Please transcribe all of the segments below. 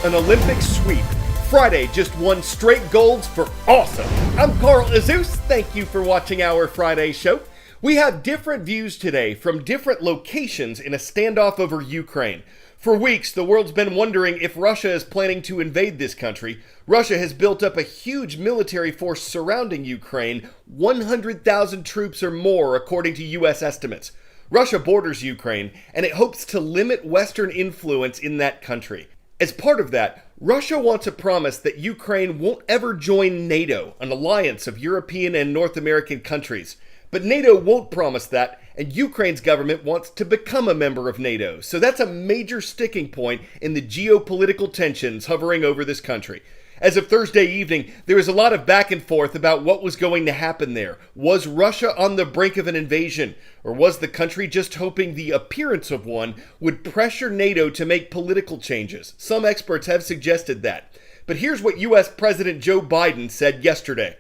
An Olympic sweep. Friday just won straight golds for awesome. I'm Carl Azuz. Thank you for watching our Friday show. We have different views today from different locations in a standoff over Ukraine. For weeks, the world's been wondering if Russia is planning to invade this country. Russia has built up a huge military force surrounding Ukraine, 100,000 troops or more according to U.S. estimates. Russia borders Ukraine, and it hopes to limit Western influence in that country. As part of that, Russia wants a promise that Ukraine won't ever join NATO, an alliance of European and North American countries. But NATO won't promise that, and Ukraine's government wants to become a member of NATO. So that's a major sticking point in the geopolitical tensions hovering over this country. As of Thursday evening, there was a lot of back and forth about what was going to happen there. Was Russia on the brink of an invasion? Or was the country just hoping the appearance of one would pressure NATO to make political changes? Some experts have suggested that. But here's what U.S. President Joe Biden said yesterday.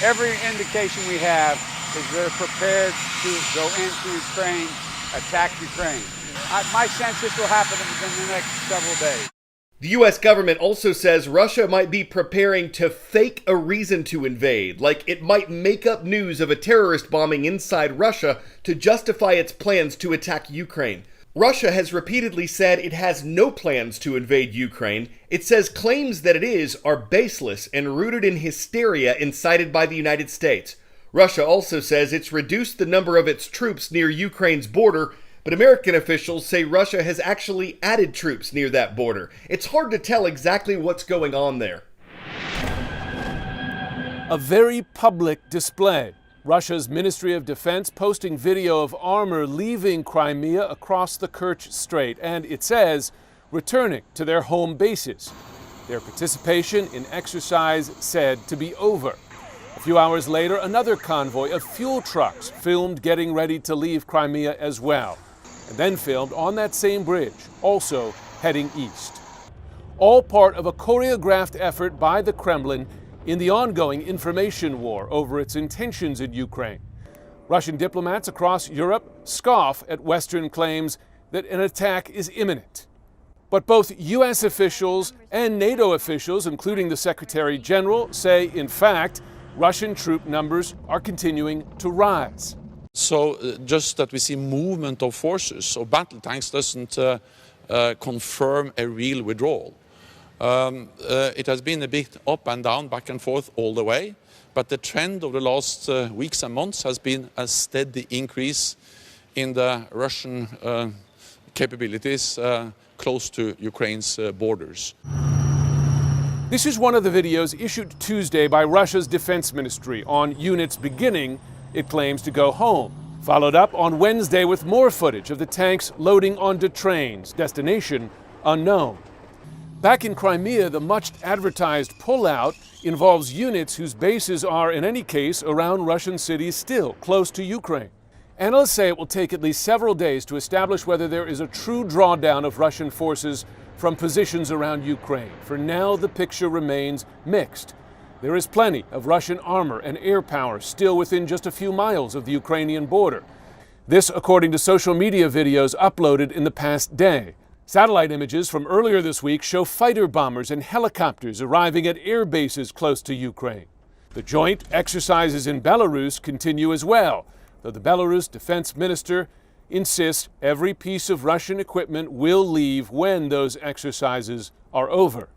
Every indication we have is they're prepared to go into Ukraine, attack Ukraine. My sense this will happen within the next several days. The U.S. government also says Russia might be preparing to fake a reason to invade, like it might make up news of a terrorist bombing inside Russia to justify its plans to attack Ukraine. Russia has repeatedly said it has no plans to invade Ukraine. It says claims that it is are baseless and rooted in hysteria incited by the United States. Russia also says it's reduced the number of its troops near Ukraine's border, but American officials say Russia has actually added troops near that border. It's hard to tell exactly what's going on there. A very public display. Russia's Ministry of Defense posting video of armor leaving Crimea across the Kerch Strait, and it says, returning to their home bases. Their participation in exercise said to be over. A few hours later, another convoy of fuel trucks filmed getting ready to leave Crimea as well, and then filmed on that same bridge, also heading east. All part of a choreographed effort by the Kremlin in the ongoing information war over its intentions in Ukraine. Russian diplomats across Europe scoff at Western claims that an attack is imminent. But both U.S. officials and NATO officials, including the Secretary General, say, in fact, Russian troop numbers are continuing to rise. So just that we see movement of forces or battle tanks doesn't confirm a real withdrawal. It has been a bit up and down, back and forth all the way, but the trend of the last weeks and months has been a steady increase in the Russian capabilities close to Ukraine's borders. This is one of the videos issued Tuesday by Russia's defense ministry on units beginning, it claims, to go home. Followed up on Wednesday with more footage of the tanks loading onto trains, destination unknown. Back in Crimea, the much advertised pullout involves units whose bases are, in any case, around Russian cities still close to Ukraine. Analysts say it will take at least several days to establish whether there is a true drawdown of Russian forces from positions around Ukraine. For now, the picture remains mixed. There is plenty of Russian armor and air power still within just a few miles of the Ukrainian border. This, according to social media videos uploaded in the past day. Satellite images from earlier this week show fighter bombers and helicopters arriving at air bases close to Ukraine. The joint exercises in Belarus continue as well, though the Belarus defense minister insists every piece of Russian equipment will leave when those exercises are over.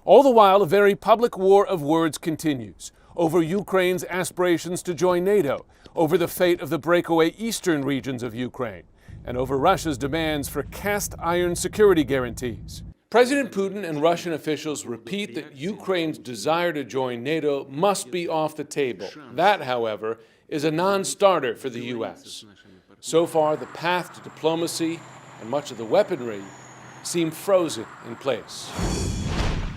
All the while, a very public war of words continues over Ukraine's aspirations to join NATO, over the fate of the breakaway eastern regions of Ukraine, and over Russia's demands for cast iron security guarantees. President Putin and Russian officials repeat that Ukraine's desire to join NATO must be off the table. That, however, is a non-starter for the U.S. So far, the path to diplomacy and much of the weaponry seem frozen in place.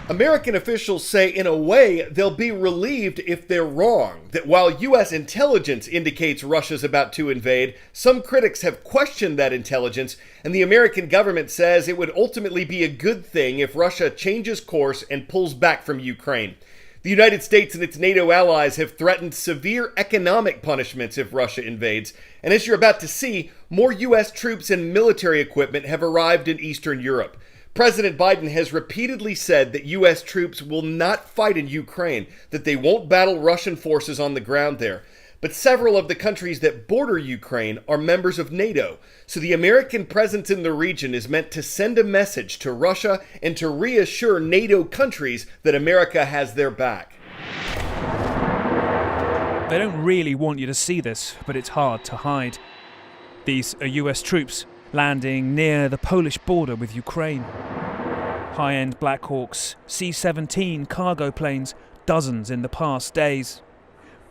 American officials say, in a way, they'll be relieved if they're wrong. That while U.S. intelligence indicates Russia's about to invade, some critics have questioned that intelligence, and the American government says it would ultimately be a good thing if Russia changes course and pulls back from Ukraine. The United States and its NATO allies have threatened severe economic punishments if Russia invades, and as you're about to see, more U.S. troops and military equipment have arrived in Eastern Europe. President Biden has repeatedly said that U.S. troops will not fight in Ukraine, that they won't battle Russian forces on the ground there. But several of the countries that border Ukraine are members of NATO, so the American presence in the region is meant to send a message to Russia and to reassure NATO countries that America has their back. They don't really want you to see this, but it's hard to hide. These are US troops landing near the Polish border with Ukraine. High-end Black Hawks, C-17 cargo planes, dozens in the past days.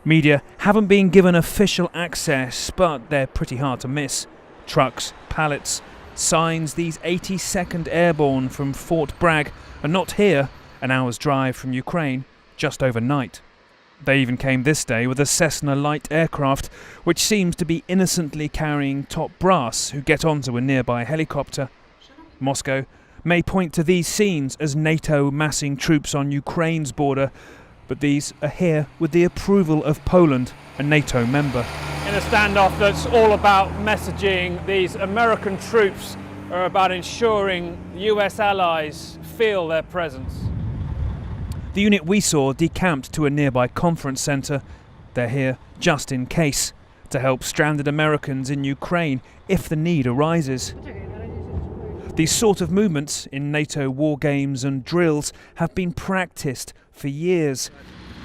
Media haven't been given official access, but they're pretty hard to miss. Trucks, pallets, signs these 82nd Airborne from Fort Bragg are not here, an hour's drive from Ukraine, just overnight. They even came this day with a Cessna light aircraft, which seems to be innocently carrying top brass who get onto a nearby helicopter. Moscow may point to these scenes as NATO massing troops on Ukraine's border, but these are here with the approval of Poland, a NATO member. In a standoff that's all about messaging, these American troops are about ensuring US allies feel their presence. The unit we saw decamped to a nearby conference centre. They're here just in case, to help stranded Americans in Ukraine if the need arises. These sort of movements in NATO war games and drills have been practiced for years.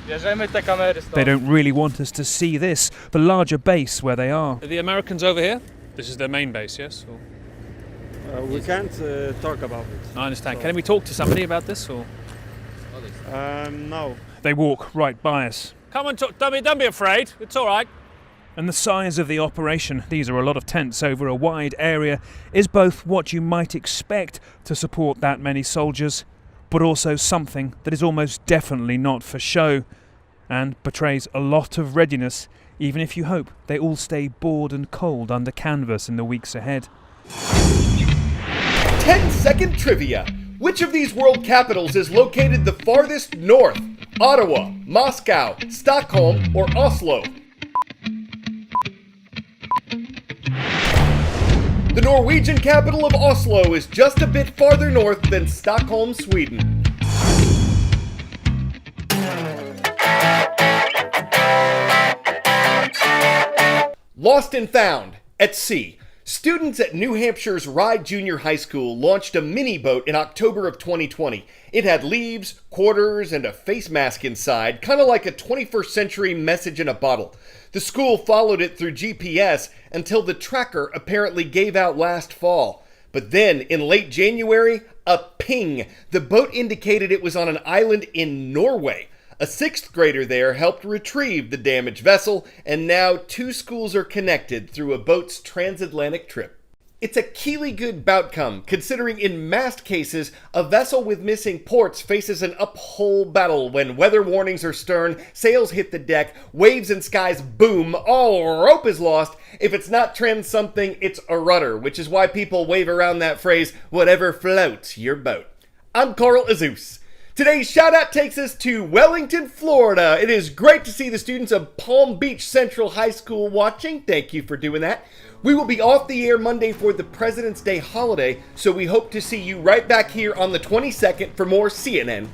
They don't really want us to see this, the larger base where they are. Are the Americans over here? This is their main base, yes? We can't talk about it. I understand. Can we talk to somebody about this? Or? No. They walk right by us. Come and talk. Don't be afraid. It's all right. And the size of the operation, these are a lot of tents over a wide area, is both what you might expect to support that many soldiers, but also something that is almost definitely not for show, and betrays a lot of readiness, even if you hope they all stay bored and cold under canvas in the weeks ahead. 10-second trivia. Which of these world capitals is located the farthest north? Ottawa, Moscow, Stockholm, or Oslo? The Norwegian capital of Oslo is just a bit farther north than Stockholm, Sweden. Lost and found at sea. Students at New Hampshire's Rye Junior High School launched a mini boat in October of 2020. It had leaves, quarters, and a face mask inside, kind of like a 21st century message in a bottle. The school followed it through GPS until the tracker apparently gave out last fall. But then, in late January, a ping. The boat indicated it was on an island in Norway. A 6th grader there helped retrieve the damaged vessel, and now 2 schools are connected through a boat's transatlantic trip. It's a Keely good boutcome, considering in mast cases, a vessel with missing ports faces an uphill battle when weather warnings are stern, sails hit the deck, waves and skies boom, all rope is lost. If it's not trans something, it's a rudder, which is why people wave around that phrase, whatever floats your boat. I'm Carl Azuz. Today's shout out takes us to Wellington, Florida. It is great to see the students of Palm Beach Central High School watching. Thank you for doing that. We will be off the air Monday for the President's Day holiday, so we hope to see you right back here on the 22nd for more CNN